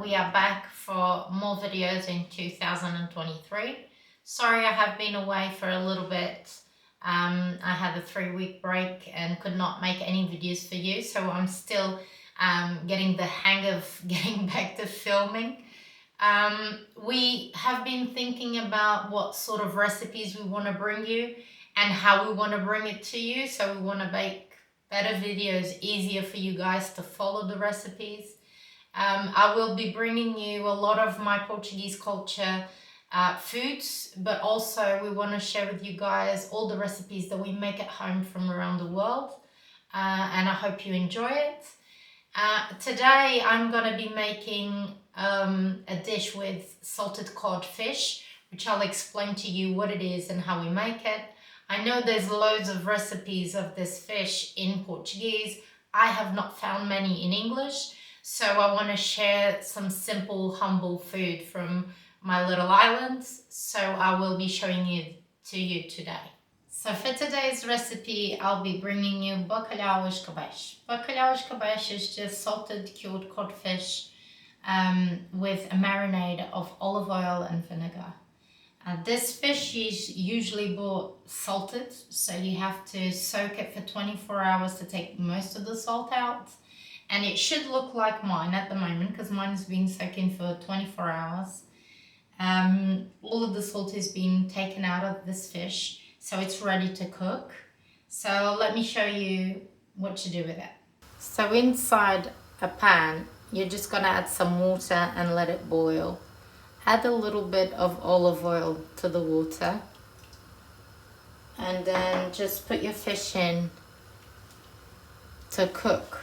We are back for more videos in 2023. Sorry I have been away for a little bit. I had a 3-week break and could not make any videos for you, so I'm still getting the hang of getting back to filming. We have been thinking about what sort of recipes we want to bring you and how we want to bring it to you, so we want to make better videos, easier for you guys to follow the recipes. I will be bringing you a lot of my Portuguese culture foods, but also we want to share with you guys all the recipes that we make at home from around the world, and I hope you enjoy it. Today I'm going to be making a dish with salted codfish, which I'll explain to you what it is and how we make it. I know there's loads of recipes of this fish in Portuguese. I have not found many in English, so I want to share some simple, humble food from my little island. So I will be showing it to you today. So for today's recipe, I'll be bringing you bacalhau escabeche. Bacalhau escabeche is just salted cured codfish with a marinade of olive oil and vinegar. This fish is usually bought salted, so you have to soak it for 24 hours to take most of the salt out. And it should look like mine at the moment, because mine has been soaking for 24 hours. All of the salt has been taken out of this fish, so it's ready to cook. So let me show you what to do with it. So inside a pan, you're just gonna add some water and let it boil. Add a little bit of olive oil to the water, and then just put your fish in to cook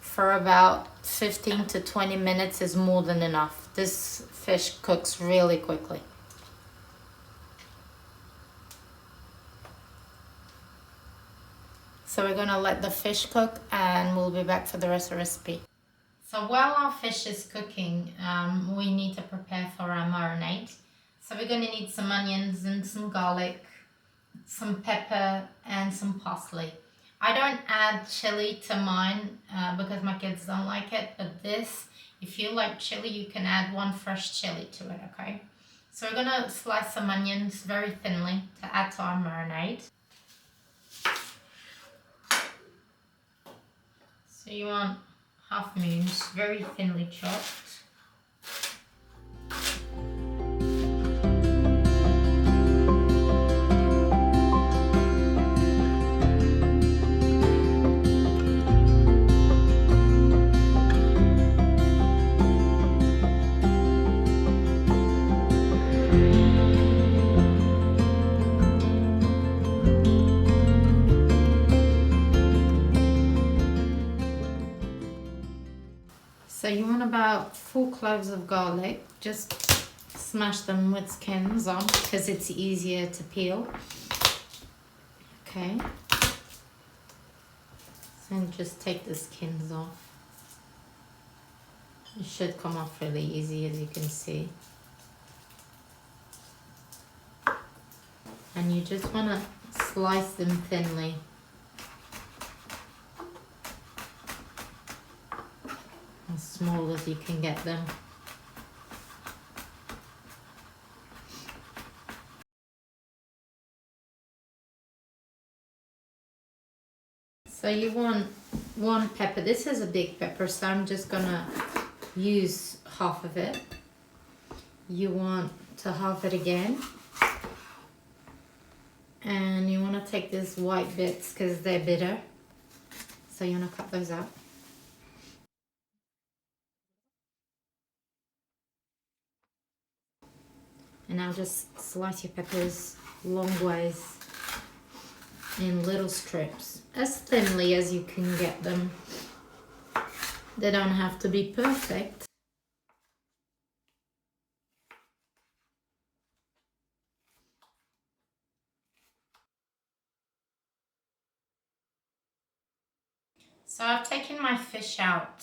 for about 15 to 20 minutes is more than enough. This fish cooks really quickly. So we're gonna let the fish cook and we'll be back for the rest of the recipe. So while our fish is cooking, we need to prepare for our marinade. So we're going to need some onions and some garlic, some pepper and some parsley. I don't add chili to mine because my kids don't like it, but this, if you like chili, you can add 1 fresh chili to it, okay? So we're going to slice some onions very thinly to add to our marinade. So you want half moons, very thinly chopped. So you want about 4 cloves of garlic. Just smash them with skins on because it's easier to peel. Okay. So just take the skins off. It should come off really easy, as you can see. And you just want to slice them thinly. As small as you can get them. So you want 1 pepper. This is a big pepper, so I'm just gonna use half of it. You want to halve it again. And you want to take these white bits because they're bitter. So you want to cut those out. And now just slice your peppers long ways in little strips, as thinly as you can get them. They don't have to be perfect. So I've taken my fish out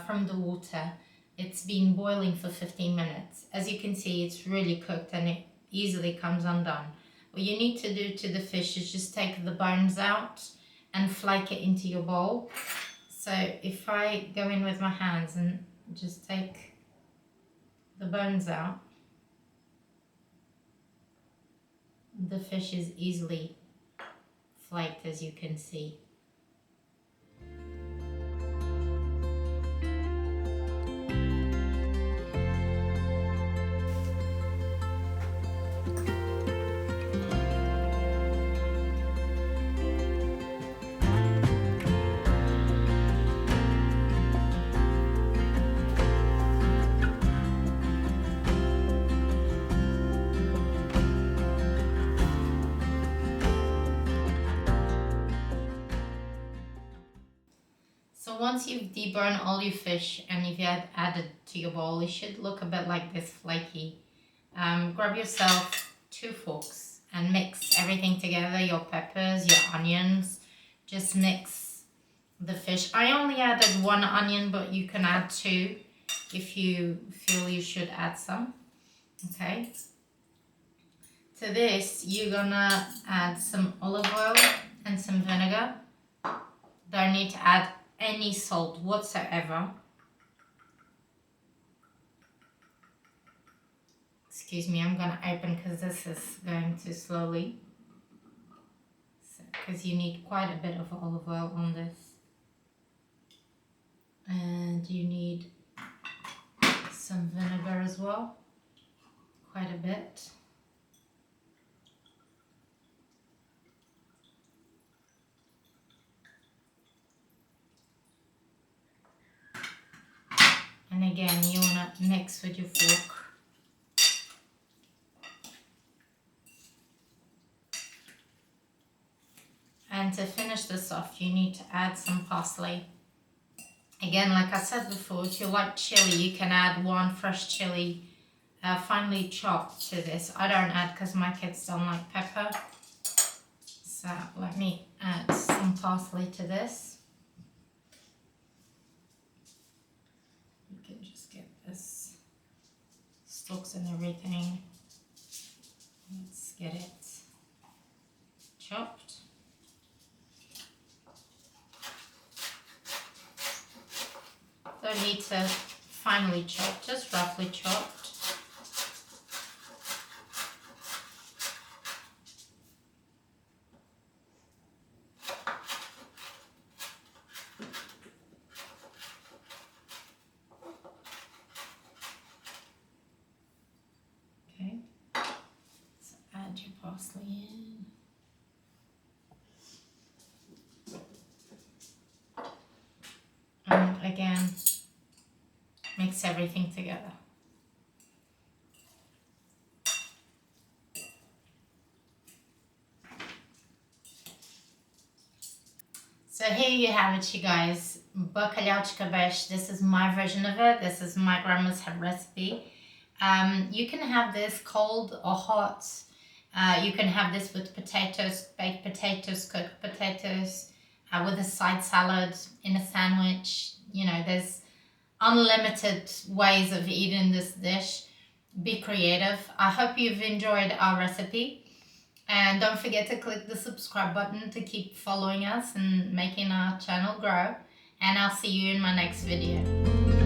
from the water. It's been boiling for 15 minutes. As you can see, it's really cooked and it easily comes undone. What you need to do to the fish is just take the bones out and flake it into your bowl. So if I go in with my hands and Just take the bones out. The fish is easily flaked, as you can see. So once you've deboned all your fish and you've added to your bowl, it should look a bit like this, flaky. Grab yourself 2 forks and mix everything together, your peppers, your onions. Just mix the fish. I only added 1 onion, but you can add 2 if you feel you should add some. Okay. To this, you're gonna add some olive oil and some vinegar. Don't need to add any salt whatsoever. Excuse me, I'm gonna open because this is going too slowly. Because you need quite a bit of olive oil on this. And you need some vinegar as well. Quite a bit. And again, you want to mix with your fork. And to finish this off, you need to add some parsley. Again, like I said before, if you like chili, you can add 1 fresh chili finely chopped to this. I don't add because my kids don't like pepper. So let me add some parsley to this. Stalks and everything. Let's get it chopped. Don't need to finely chop, just roughly chopped. Parsley in. And again, mix everything together. So here you have it, you guys. Bacalhau de escabeche. This is my version of it. This is my grandma's recipe. You can have this cold or hot. You can have this with potatoes, baked potatoes, cooked potatoes, with a side salad, in a sandwich. You know, there's unlimited ways of eating this dish. Be creative. I hope you've enjoyed our recipe. And don't forget to click the subscribe button to keep following us and making our channel grow. And I'll see you in my next video.